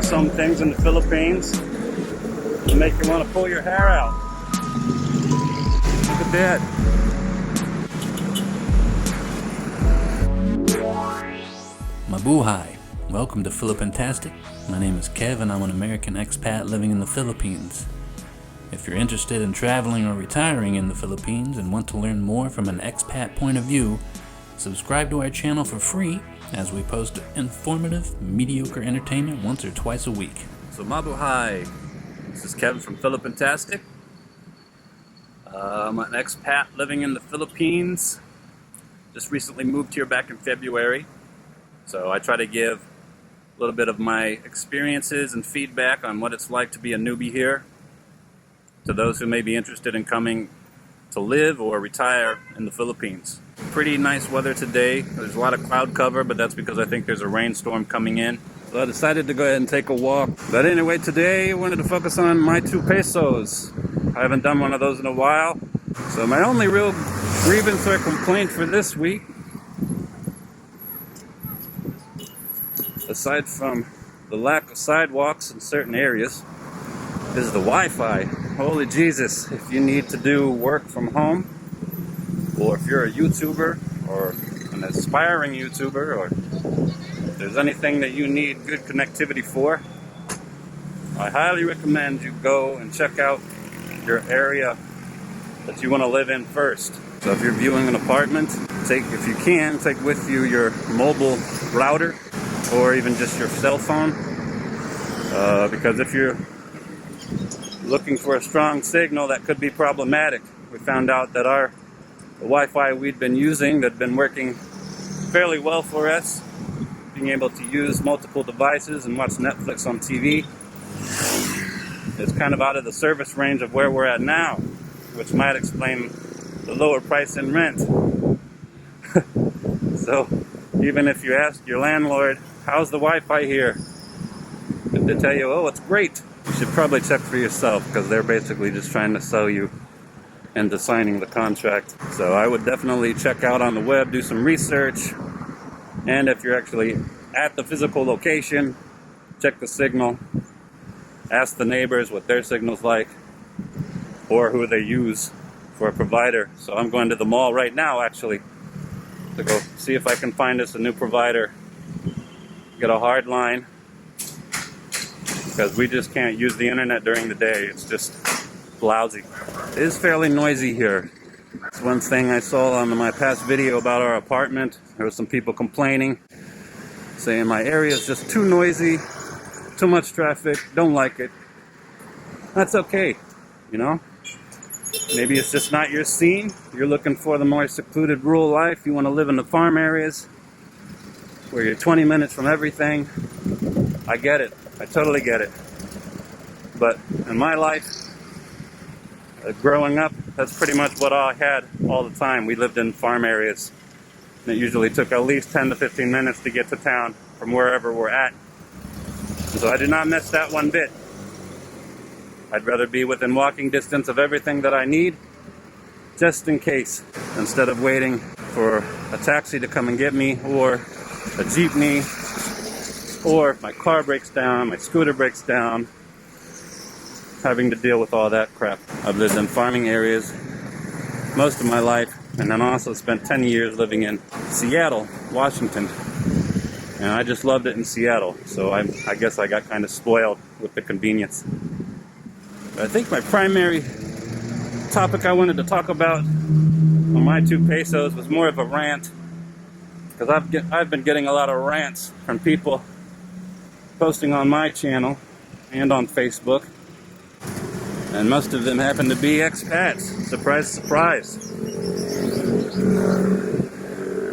are some things in the Philippines that make you want to pull your hair out. Look at that. Mabuhay. Welcome to Philippintastic. My name is Kev and I'm an American expat living in the Philippines. If you're interested in traveling or retiring in the Philippines and want to learn more from an expat point of view, subscribe to our channel for free as we post informative, mediocre entertainment once or twice a week. So Mabuhay. This is Kevin from Philippintastic. I'm an expat living in the Philippines. Just recently moved here back in February. So I try to give a little bit of my experiences and feedback on what it's like to be a newbie here, to those who may be interested in coming to live or retire in the Philippines. Pretty nice weather today. There's a lot of cloud cover, but that's because I think there's a rainstorm coming in. So I decided to go ahead and take a walk. But anyway, today I wanted to focus on My Two Pesos. I haven't done one of those in a while. So my only real grievance or complaint for this week, aside from the lack of sidewalks in certain areas, is the Wi-Fi. Holy Jesus, if you need to do work from home, or if you're a YouTuber or an aspiring YouTuber, or if there's anything that you need good connectivity for, I highly recommend you go and check out your area that you want to live in first. So if you're viewing an apartment, if you can, take with you your mobile router or even just your cell phone, because if you're looking for a strong signal, that could be problematic. We found out that the Wi-Fi we'd been using that had been working fairly well for us, being able to use multiple devices and watch Netflix on TV, is kind of out of the service range of where we're at now, which might explain the lower price in rent. So even if you ask your landlord, how's the Wi-Fi here? If they tell you, oh, it's great, you should probably check for yourself, because they're basically just trying to sell you into signing the contract. So I would definitely check out on the web, do some research, and if you're actually at the physical location, check the signal, ask the neighbors what their signal's like, or who they use for a provider. So I'm going to the mall right now, actually, to go see if I can find us a new provider, get a hard line, because we just can't use the internet during the day. It's just lousy. It is fairly noisy here. That's one thing I saw on my past video about our apartment. There were some people complaining, saying my area is just too noisy, too much traffic, don't like it. That's okay, you know? Maybe it's just not your scene. You're looking for the more secluded rural life. You want to live in the farm areas where you're 20 minutes from everything. I get it. I totally get it. But in my life, growing up, that's pretty much what I had all the time. We lived in farm areas. And it usually took at least 10 to 15 minutes to get to town from wherever we're at. So I did not miss that one bit. I'd rather be within walking distance of everything that I need, just in case, instead of waiting for a taxi to come and get me, or a jeepney, or if my car breaks down, my scooter breaks down, having to deal with all that crap. I've lived in farming areas most of my life, and then also spent 10 years living in Seattle, Washington. And I just loved it in Seattle, so I guess I got kind of spoiled with the convenience. But I think my primary topic I wanted to talk about on My Two Pesos was more of a rant, because I've been getting a lot of rants from people posting on my channel and on Facebook, and most of them happen to be expats. Surprise, surprise.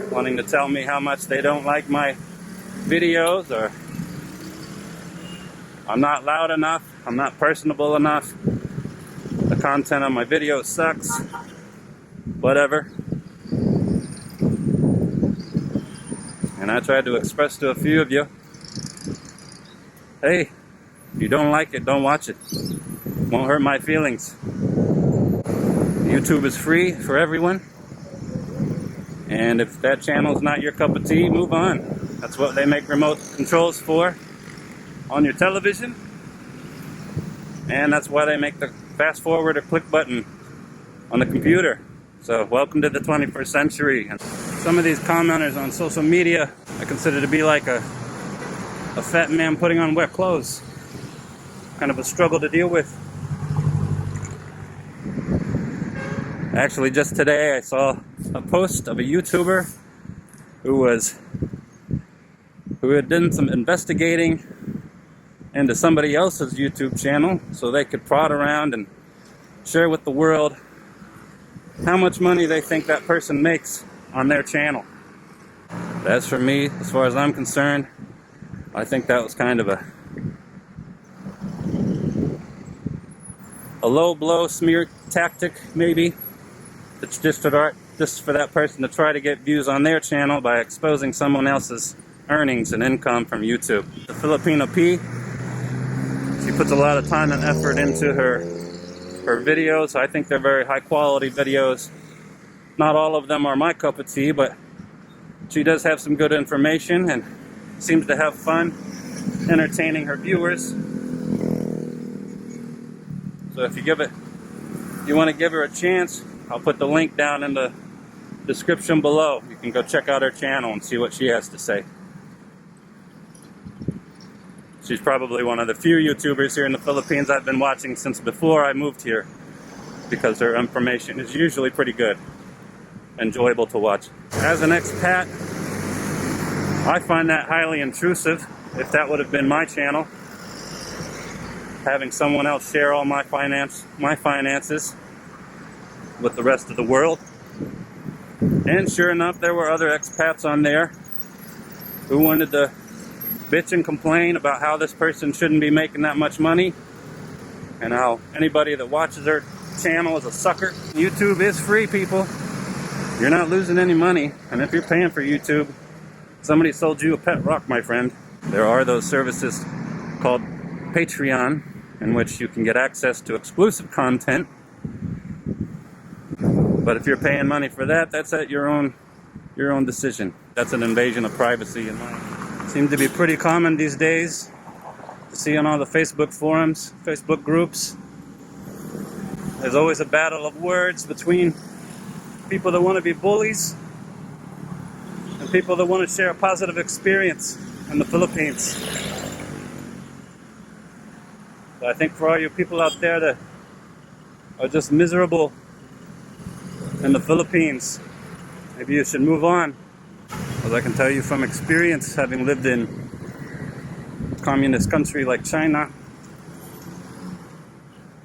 Wanting to tell me how much they don't like my videos, or I'm not loud enough, I'm not personable enough, the content on my videos sucks, whatever. And I tried to express to a few of you, hey, if you don't like it, don't watch it. Won't hurt my feelings. YouTube is free for everyone. And if that channel is not your cup of tea, move on. That's what they make remote controls for. on your television, and that's why they make the fast forward or click button on the computer. So welcome to the 21st century. And some of these commenters on social media I consider to be like a fat man putting on wet clothes. Kind of a struggle to deal with. Actually, just today I saw a post of a YouTuber who had done some investigating into somebody else's YouTube channel so they could prod around and share with the world how much money they think that person makes on their channel. As for me, as far as I'm concerned, I think that was kind of a low blow smear tactic, maybe. It's just for that person to try to get views on their channel by exposing someone else's earnings and income from YouTube. The Filipino P, she puts a lot of time and effort into her videos. I think they're very high quality videos. Not all of them are my cup of tea, but she does have some good information and seems to have fun entertaining her viewers. So if you want to give her a chance, I'll put the link down in the description below. You can go check out her channel and see what she has to say. She's probably one of the few YouTubers here in the Philippines I've been watching since before I moved here, because her information is usually pretty good, enjoyable to watch. As an expat, I find that highly intrusive. If that would have been my channel, having someone else share all my finances with the rest of the world. And sure enough, there were other expats on there who wanted to bitch and complain about how this person shouldn't be making that much money and how anybody that watches their channel is a sucker. YouTube is free, people. You're not losing any money, and if you're paying for YouTube, somebody sold you a pet rock, my friend. There are those services called Patreon, in which you can get access to exclusive content. But if you're paying money for that, that's at your own decision. That's an invasion of privacy in mine. Seems to be pretty common these days to see on all the Facebook forums, Facebook groups. There's always a battle of words between people that want to be bullies and people that want to share a positive experience in the Philippines. So I think for all you people out there that are just miserable in the Philippines, maybe you should move on. Because I can tell you from experience, having lived in a communist country like China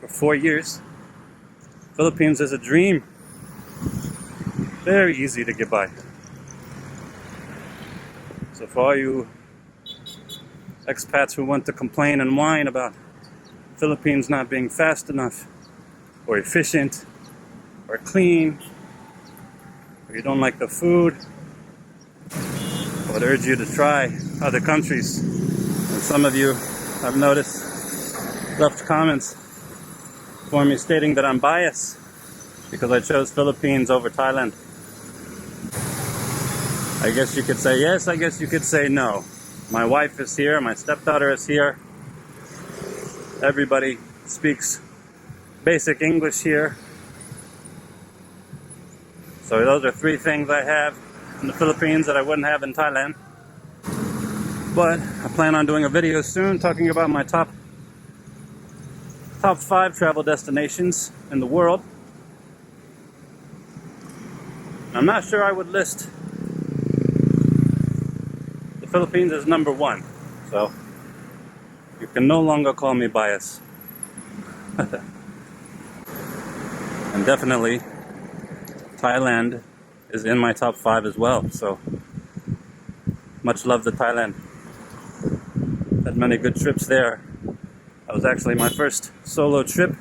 for 4 years, Philippines is a dream. Very easy to get by. So for all you expats who want to complain and whine about Philippines not being fast enough or efficient or clean, or you don't like the food, I would urge you to try other countries. And some of you, I've noticed, left comments for me stating that I'm biased because I chose Philippines over Thailand. I guess you could say yes, I guess you could say no. My wife is here, my stepdaughter is here. Everybody speaks basic English here. So those are 3 things I have in the Philippines that I wouldn't have in Thailand. But I plan on doing a video soon talking about my top 5 travel destinations in the world. I'm not sure I would list the Philippines as number 1. So you can no longer call me biased. And definitely Thailand is in my top 5 as well, so much love to Thailand. Had many good trips there. That was actually my first solo trip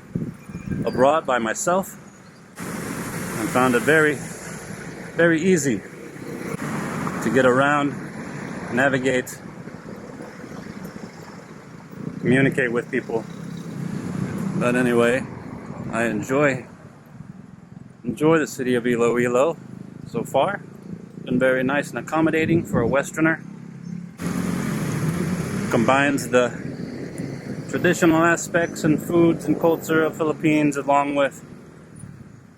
abroad by myself, and found it very, very easy to get around, navigate, communicate with people. But anyway, I enjoy the city of Iloilo so far. It's been very nice and accommodating for a Westerner. Combines the traditional aspects and foods and culture of Philippines, along with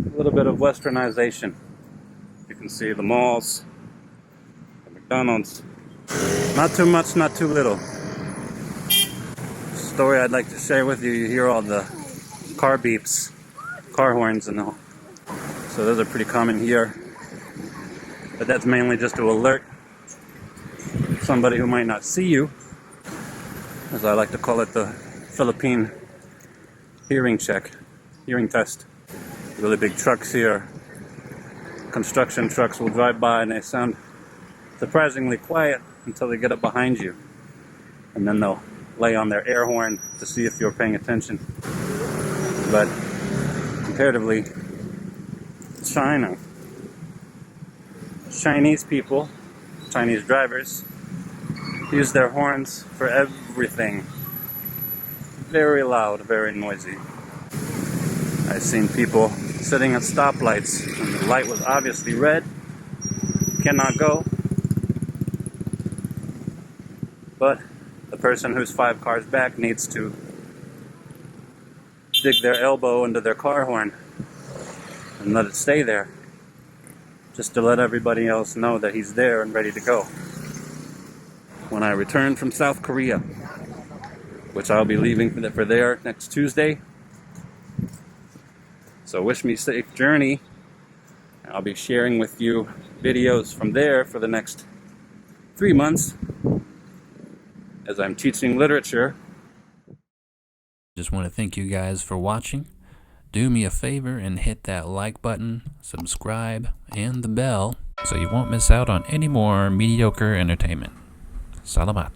a little bit of westernization. You can see the malls, the McDonald's. Not too much, not too little. Story I'd like to share with you, you hear all the car beeps, car horns and all. So those are pretty common here. But that's mainly just to alert somebody who might not see you, as I like to call it, the Philippine hearing check, hearing test. Really big trucks here. Construction trucks will drive by and they sound surprisingly quiet until they get up behind you. And then they'll lay on their air horn to see if you're paying attention. But comparatively, China, Chinese people, Chinese drivers, use their horns for everything. Very loud, very noisy. I've seen people sitting at stoplights and the light was obviously red, cannot go. But the person who's 5 cars back needs to dig their elbow into their car horn and let it stay there, just to let everybody else know that he's there and ready to go. When I return from South Korea, which I'll be leaving for there next Tuesday. So wish me safe journey. I'll be sharing with you videos from there for the next 3 months as I'm teaching literature. Just want to thank you guys for watching. Do me a favor and hit that like button, subscribe, and the bell so you won't miss out on any more mediocre entertainment. Salamat.